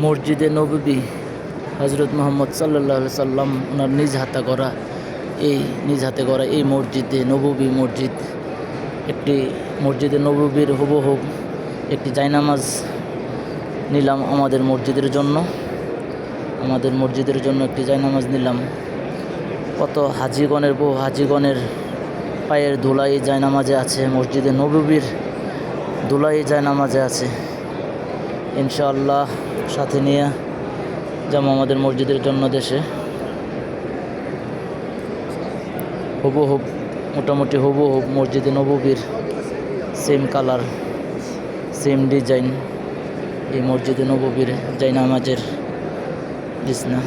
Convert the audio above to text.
মসজিদে নববী হজরত মুহাম্মদ সাল্লাল্লাহু আলাইহি সাল্লাম ওনার নিজ হাতে গড়া এই মসজিদে নববী মসজিদ, একটি মসজিদে নববীর হুবহু একটি জায়নামাজ নিলাম আমাদের মসজিদের জন্য একটি জায়নামাজ নিলাম। কত বহু হাজিগণের পায়ের ধুলাই জায়নামাজে আছে, মসজিদে নববীর ধুলাই জায়নামাজে আছে। ইনশাআল্লাহ সাথে নিয়ে যাবো আমাদের মসজিদের জন্য দেশে। মোটামুটি হুবহু মসজিদে নববীর সেম কালার, সেম ডিজাইন এই মসজিদে নববীর জায়নামাজের বিছনা।